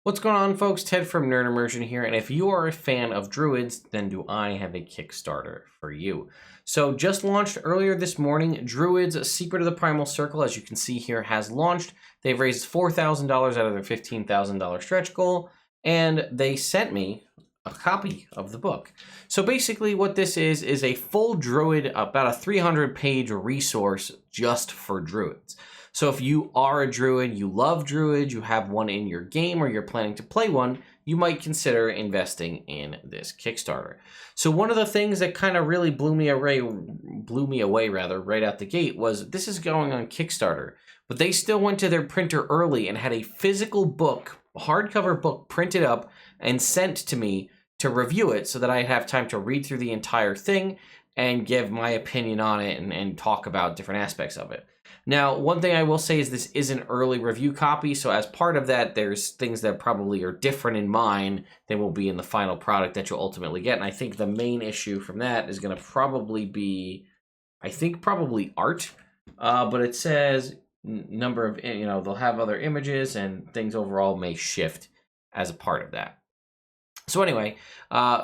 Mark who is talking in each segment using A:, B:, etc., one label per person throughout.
A: What's going on, folks? Ted from Nerd Immersion here, and if you are a fan of Druids, then do I have a Kickstarter for you. So just launched earlier this morning, Druids Secret of the Primal Circle, as you can see here, has launched. They've raised $4,000 out of their $15,000 stretch goal, and they sent me a copy of the book. So basically what this is a full Druid, about a 300-page resource just for Druids. So if you are a Druid, you love Druid, you have one in your game, or you're planning to play one, you might consider investing in this Kickstarter. So one of the things that kind of really blew me away right out the gate was this is going on Kickstarter, but they still went to their printer early and had a physical book, hardcover book, printed up and sent to me to review it so that I have time to read through the entire thing and give my opinion on it and talk about different aspects of it. Now, one thing I will say is this is an early review copy, so as part of that, there's things that probably are different in mine than will be in the final product that you'll ultimately get, and I think the main issue from that is going to probably be, probably art, but it says number of, they'll have other images, and things overall may shift as a part of that. So anyway,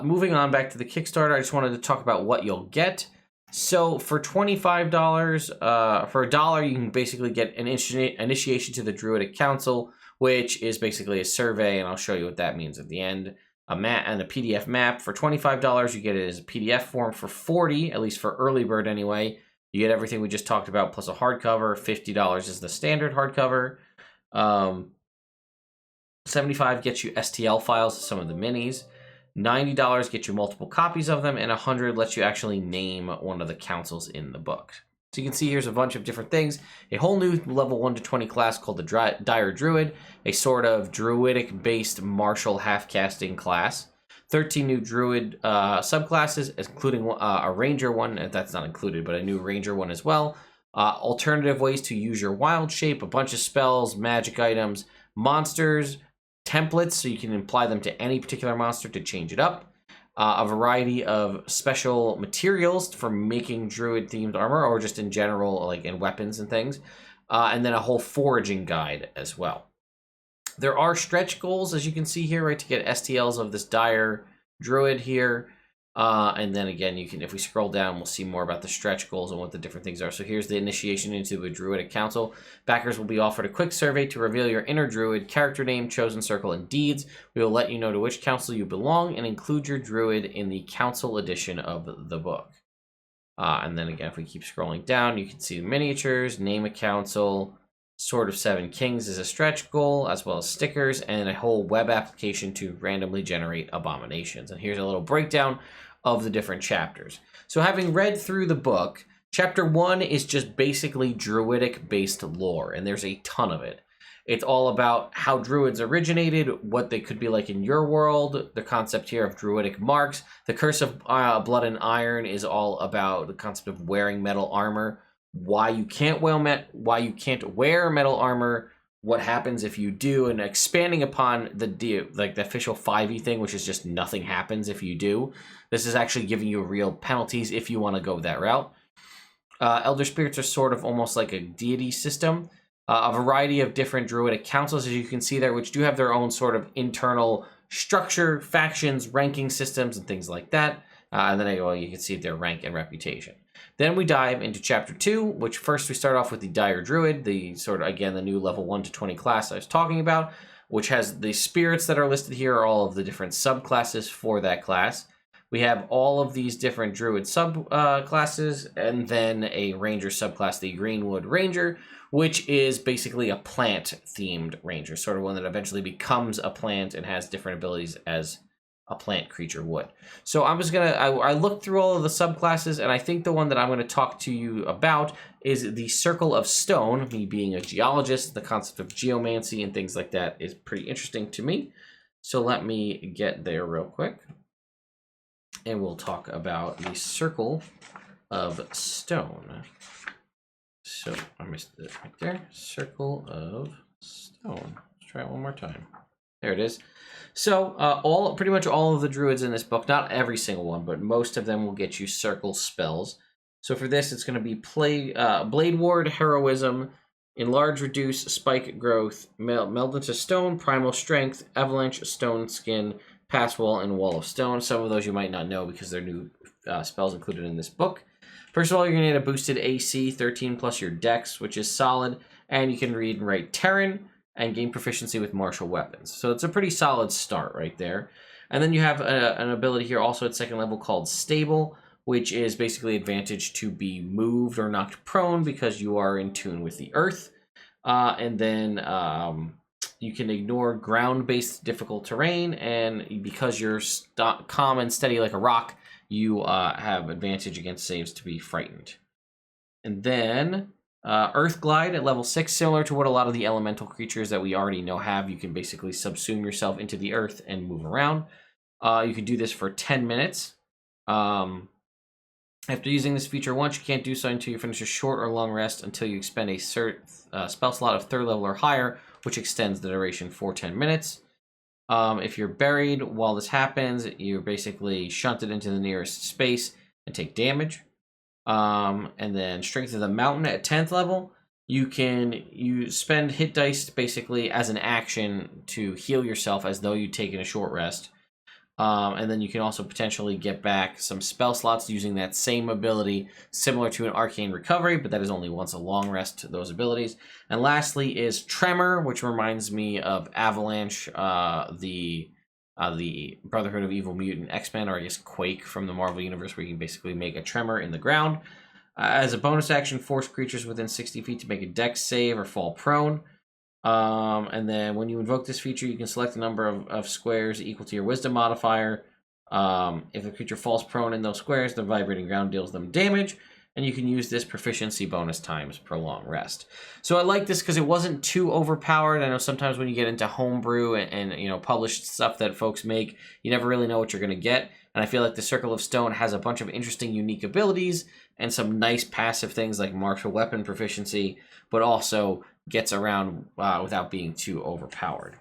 A: moving on back to the Kickstarter, I just wanted to talk about what you'll get. So for $25, for $1, you can basically get an initiation to the Druidic Council, which is basically a survey, and I'll show you what that means at the end. A map and a PDF map. For $25, you get it as a PDF form. For $40, at least for early bird anyway, you get everything we just talked about plus a hardcover. $50 is the standard hardcover. $75 gets you STL files of some of the minis. $90 gets you multiple copies of them, and $100 lets you actually name one of the councils in the book. So you can see here's a bunch of different things. A whole new level 1 to 20 class called the Dire Druid, a sort of druidic-based martial half-casting class. 13 new druid subclasses, including a ranger one, and that's not included, but a new ranger one as well. Alternative ways to use your wild shape, a bunch of spells, magic items, monsters, templates, so you can apply them to any particular monster to change it up. A variety of special materials for making druid-themed armor, or just in general, like in weapons and things. And then a whole foraging guide as well. There are stretch goals, as you can see here, right, to get STLs of this Dire Druid here. And then again, you can, if we scroll down, we'll see more about the stretch goals and what the different things are. So here's the initiation into the Druidic Council. Backers will be offered a quick survey to reveal your inner Druid, character name, chosen circle, and deeds. We will let you know to which council you belong and include your Druid in the council edition of the book. And then again, if we keep scrolling down, you can see the miniatures, name a council, Sword of Seven Kings is a stretch goal, as well as stickers, and a whole web application to randomly generate abominations. And here's a little breakdown of the different chapters. So having read through the book, chapter 1 is just basically druidic-based lore, and there's a ton of it. It's all about how druids originated, what they could be like in your world, the concept here of druidic marks. The Curse of Blood and Iron is all about the concept of wearing metal armor, why you can't wear metal armor, what happens if you do, and expanding upon the official 5e thing, which is just nothing happens if you do. This is actually giving you real penalties if you want to go that route. Elder Spirits are sort of almost like a deity system. A variety of different druidic councils, as you can see there, which do have their own sort of internal structure, factions, ranking systems, and things like that. And then you can see their rank and reputation. Then we dive into chapter 2, which first we start off with the Dire Druid, the sort of, again, the new level 1 to 20 class I was talking about, which has the spirits that are listed here, are all of the different subclasses for that class. We have all of these different Druid subclasses, and then a Ranger subclass, the Greenwood Ranger, which is basically a plant-themed Ranger, sort of one that eventually becomes a plant and has different abilities as a plant creature would. So I looked through all of the subclasses, and I think the one that I'm going to talk to you about is the Circle of Stone. Me being a geologist, the concept of geomancy and things like that is pretty interesting to me. So let me get there real quick, and we'll talk about the Circle of Stone. So I missed it right there. Circle of Stone. Let's try it one more time. There it is. So pretty much all of the druids in this book, not every single one, but most of them will get you circle spells. So for this, it's going to be Blade Ward, Heroism, Enlarge, reduce, spike growth, meld into stone, primal strength, avalanche, stone skin, pass wall, and wall of stone. Some of those you might not know because they're new spells included in this book. First of all, you're going to get a boosted AC, 13 plus your dex, which is solid, and you can read and write Terran and gain proficiency with martial weapons. So it's a pretty solid start right there. And then you have an ability here also at second level called Stable, which is basically advantage to be moved or knocked prone because you are in tune with the earth. And then you can ignore ground-based difficult terrain, and because you're calm and steady like a rock, you have advantage against saves to be frightened. And then Earth Glide at level 6, similar to what a lot of the elemental creatures that we already know have. You can basically subsume yourself into the earth and move around. You can do this for 10 minutes. After using this feature once, you can't do so until you finish a short or long rest until you expend a spell slot of 3rd level or higher, which extends the duration for 10 minutes. If you're buried while this happens, you're basically shunted into the nearest space and take damage. And then Strength of the Mountain at 10th level, you spend hit dice basically as an action to heal yourself as though you'd taken a short rest. And then you can also potentially get back some spell slots using that same ability, similar to an Arcane Recovery, but that is only once a long rest to those abilities. And lastly is Tremor, which reminds me of Avalanche, the Brotherhood of Evil Mutant X-Men, or I guess Quake from the Marvel Universe, where you can basically make a tremor in the ground. As a bonus action, force creatures within 60 feet to make a dex save or fall prone. And then when you invoke this feature, you can select a number of squares equal to your wisdom modifier. If a creature falls prone in those squares, the vibrating ground deals them damage, and you can use this proficiency bonus times prolonged rest. So I like this because it wasn't too overpowered. I know sometimes when you get into homebrew and you know, published stuff that folks make, you never really know what you're going to get. And I feel like the Circle of Stone has a bunch of interesting, unique abilities and some nice passive things like martial weapon proficiency, but also gets around without being too overpowered.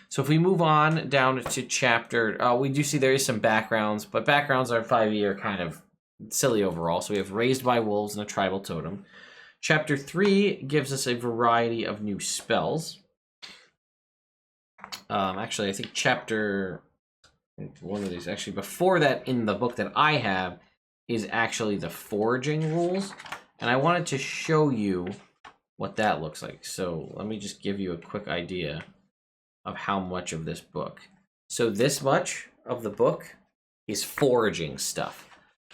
A: So if we move on down to chapter, we do see there is some backgrounds, but backgrounds are 5e kind of silly overall. So we have Raised by Wolves and a Tribal Totem. Chapter 3 gives us a variety of new spells. Actually, I think chapter one of these, actually before that in the book that I have, is actually the foraging rules. And I wanted to show you what that looks like. So let me just give you a quick idea of how much of this book. So this much of the book is foraging stuff.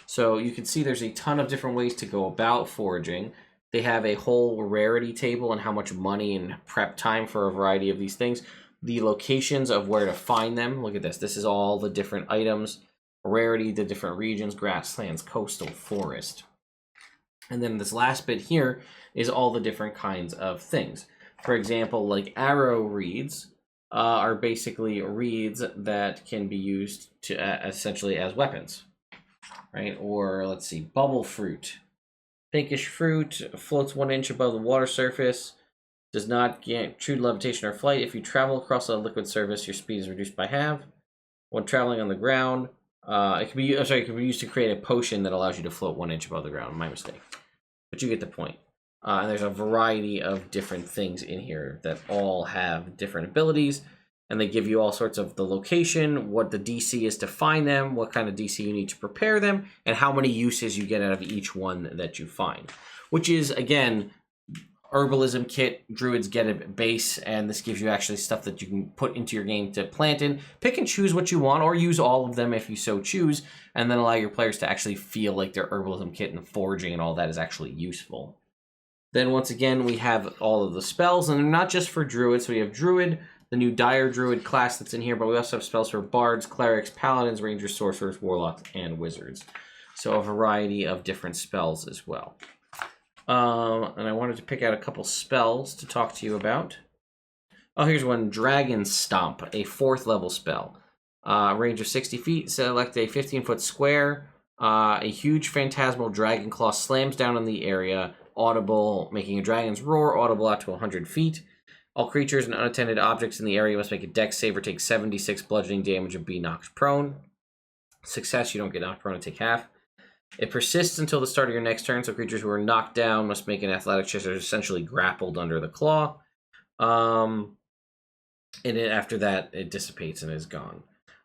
A: So you can see there's a ton of different ways to go about foraging. They have a whole rarity table and how much money and prep time for a variety of these things. The locations of where to find them. Look at this. This is all the different items. Rarity, the different regions, grasslands, coastal, forest. And then this last bit here is all the different kinds of things. For example, like arrow reeds are basically reeds that can be used to essentially as weapons, right? Or let's see, bubble fruit. Pinkish fruit floats 1 inch above the water surface. Does not get true levitation or flight. If you travel across a liquid surface, your speed is reduced by half. When traveling on the ground, it can be used to create a potion that allows you to float 1 inch above the ground. My mistake, but you get the point. And there's a variety of different things in here that all have different abilities, and they give you all sorts of the location, what the DC is to find them, what kind of DC you need to prepare them, and how many uses you get out of each one that you find. Which is, again, herbalism kit. Druids get a base, and this gives you actually stuff that you can put into your game to plant in. Pick and choose what you want, or use all of them if you so choose, and then allow your players to actually feel like their herbalism kit and foraging and all that is actually useful. Then once again, we have all of the spells, and they're not just for druids. So we have druid, the new dire druid class that's in here, but we also have spells for bards, clerics, paladins, rangers, sorcerers, warlocks, and wizards. So a variety of different spells as well. And I wanted to pick out a couple spells to talk to you about. Oh, here's one, Dragon Stomp, a 4th level spell. Range of 60 feet, select a 15-foot square. A huge phantasmal dragon claw slams down on the area, audible, making a dragon's roar, audible out to 100 feet. All creatures and unattended objects in the area must make a dex save or take 76 bludgeoning damage and be knocked prone. Success, you don't get knocked prone and take half. It persists until the start of your next turn, so creatures who are knocked down must make an athletics check. They're essentially grappled under the claw. And after that, it dissipates and is gone.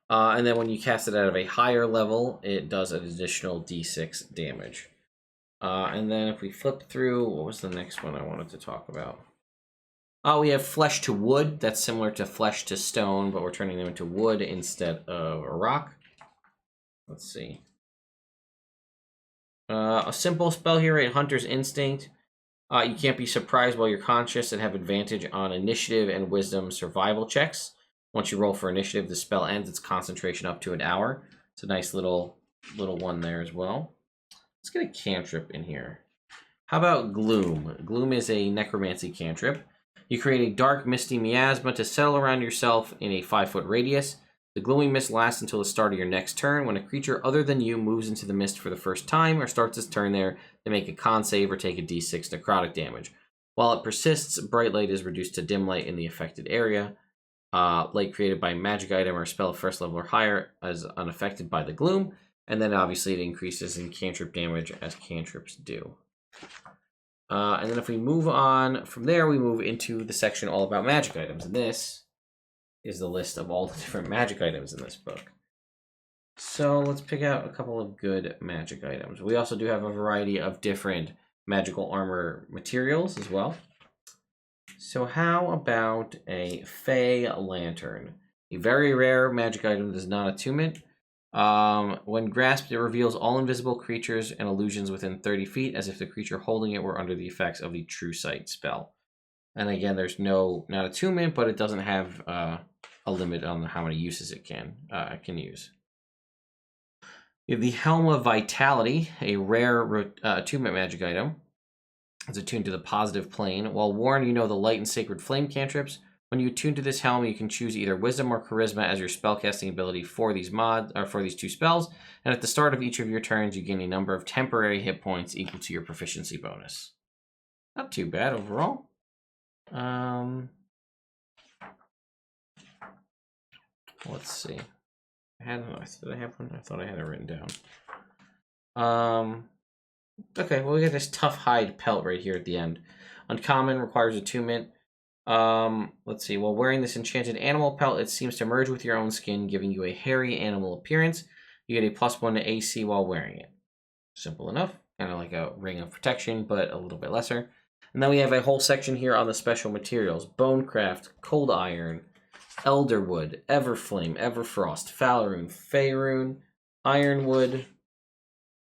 A: And then when you cast it out of a higher level, it does an additional d6 damage. And then if we flip through, what was the next one I wanted to talk about? We have Flesh to Wood. That's similar to Flesh to Stone, but we're turning them into wood instead of a rock. Let's see. A simple spell here, right? Hunter's Instinct. You can't be surprised while you're conscious and have advantage on initiative and wisdom survival checks. Once you roll for initiative, the spell ends its concentration up to an hour. It's a nice little one there as well. Let's get a cantrip in here. How about Gloom? Gloom is a necromancy cantrip. You create a dark, misty miasma to settle around yourself in a 5-foot radius. The gloomy mist lasts until the start of your next turn. When a creature other than you moves into the mist for the first time or starts its turn there, they make a con save or take a d6 necrotic damage. While it persists, bright light is reduced to dim light in the affected area. Light created by a magic item or a spell of first level or higher is unaffected by the gloom. And then obviously it increases in cantrip damage as cantrips do. And then if we move on from there, we move into the section all about magic items. And this is the list of all the different magic items in this book. So let's pick out a couple of good magic items. We also do have a variety of different magical armor materials as well. So how about a Fey Lantern? A very rare magic item that is not attunement. When grasped, it reveals all invisible creatures and illusions within 30 feet as if the creature holding it were under the effects of the True Sight spell. And again, there's not attunement, but it doesn't have a limit on how many uses it can use. We have the Helm of Vitality, a rare attunement magic item. It's attuned to the positive plane. While worn, you know the Light and Sacred Flame cantrips. When you attune to this helm, you can choose either Wisdom or Charisma as your spellcasting ability for these for these two spells. And at the start of each of your turns, you gain a number of temporary hit points equal to your proficiency bonus. Not too bad overall. Let's see. Did I have one? I thought I had it written down. Okay, well, we got this tough hide pelt right here at the end. Uncommon, requires attunement. Let's see. While wearing this enchanted animal pelt, it seems to merge with your own skin, giving you a hairy animal appearance. You get a +1 to AC while wearing it. Simple enough. Kind of like a ring of protection, but a little bit lesser. And then we have a whole section here on the special materials. Bonecraft, Cold Iron, Elderwood, Everflame, Everfrost, Falaroon, Faerun, Ironwood,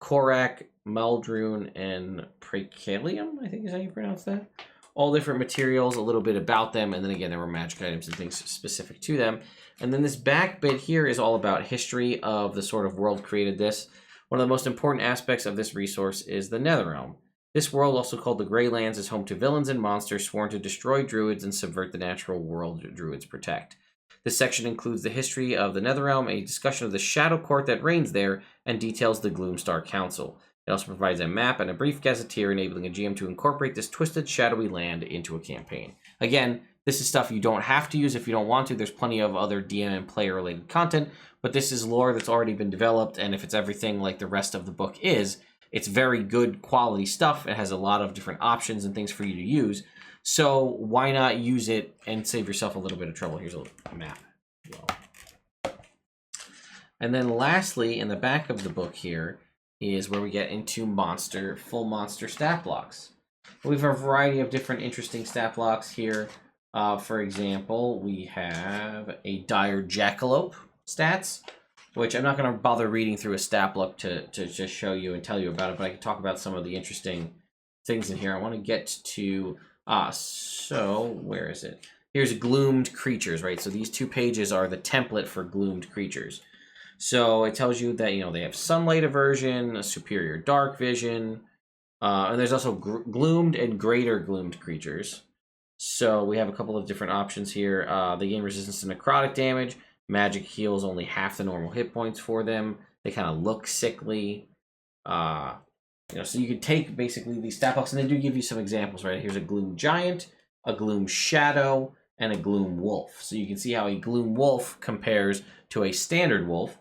A: Korak, Meldrune, and Precalium, I think is how you pronounce that. All different materials, a little bit about them, and then again, there were magic items and things specific to them. And then this back bit here is all about history of the sort of world created this. One of the most important aspects of this resource is the Netherrealm. This world, also called the Greylands, is home to villains and monsters sworn to destroy druids and subvert the natural world druids protect. This section includes the history of the Netherrealm, a discussion of the Shadow Court that reigns there, and details the Gloomstar Council. It also provides a map and a brief gazetteer, enabling a GM to incorporate this twisted, shadowy land into a campaign. Again, this is stuff you don't have to use if you don't want to. There's plenty of other DM and player-related content, but this is lore that's already been developed, and if it's everything like the rest of the book is, it's very good quality stuff. It has a lot of different options and things for you to use. So why not use it and save yourself a little bit of trouble? Here's a map. And then lastly, in the back of the book here, is where we get into full monster stat blocks. We have a variety of different interesting stat blocks here. For example, we have a Dire Jackalope stats, which I'm not going to bother reading through a stat block to just show you and tell you about it, but I can talk about some of the interesting things in here. I want to get to, so where is it? Here's gloomed creatures, right? So these 2 pages are the template for gloomed creatures. So it tells you that, they have sunlight aversion, a superior dark vision, and there's also gloomed and greater gloomed creatures. So we have a couple of different options here. They gain resistance to necrotic damage. Magic heals only half the normal hit points for them. They kind of look sickly. So you can take basically these stat blocks, and they do give you some examples, right? Here's a Gloom Giant, a Gloom Shadow, and a Gloom Wolf. So you can see how a Gloom Wolf compares to a standard wolf.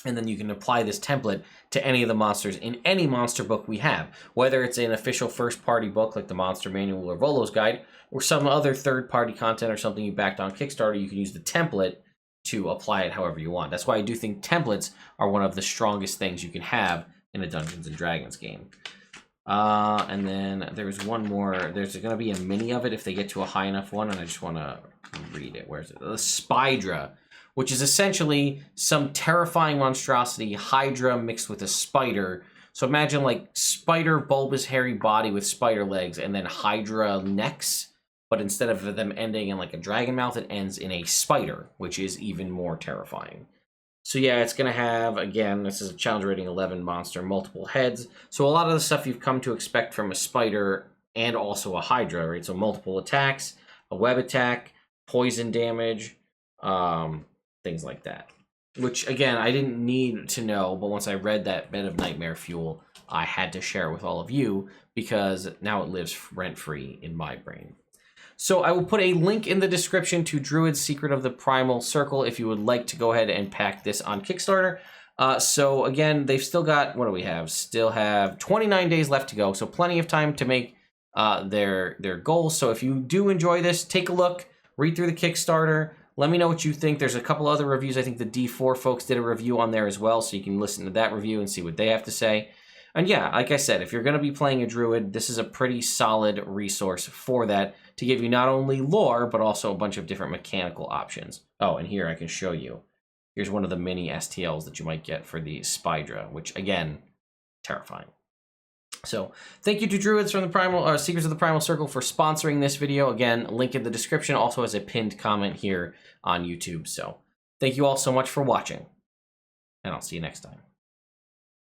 A: And then you can apply this template to any of the monsters in any monster book we have, whether it's an official first-party book like the Monster Manual or Volo's Guide, or some other third-party content or something you backed on Kickstarter. You can use the template to apply it however you want. That's why I do think templates are one of the strongest things you can have in a Dungeons & Dragons game. And then there's one more. There's going to be a mini of it if they get to a high enough one, and I just want to read it. Where is it? The Spydra, which is essentially some terrifying monstrosity, Hydra mixed with a spider. So imagine like spider bulbous hairy body with spider legs, and then Hydra necks. But instead of them ending in like a dragon mouth, it ends in a spider, which is even more terrifying. So yeah, it's going to have, again, this is a challenge rating 11 monster, multiple heads. So a lot of the stuff you've come to expect from a spider and also a Hydra, right? So multiple attacks, a web attack, poison damage, things like that. Which, again, I didn't need to know, but once I read that bit of Nightmare Fuel, I had to share it with all of you because now it lives rent-free in my brain. So I will put a link in the description to Druid's Secret of the Primal Circle if you would like to go ahead and pack this on Kickstarter. So again, they've still got, what do we have? Still have 29 days left to go, so plenty of time to make their goals. So if you do enjoy this, take a look, read through the Kickstarter, let me know what you think. There's a couple other reviews. I think the D4 folks did a review on there as well, so you can listen to that review and see what they have to say. And yeah, like I said, if you're going to be playing a Druid, this is a pretty solid resource for that to give you not only lore, but also a bunch of different mechanical options. Oh, and here I can show you. Here's one of the mini STLs that you might get for the Spydra, which, again, terrifying. So thank you to Druids from the Primal Secrets of the Primal Circle for sponsoring this video. Again, link in the description, also as a pinned comment here on YouTube. So thank you all so much for watching, and I'll see you next time.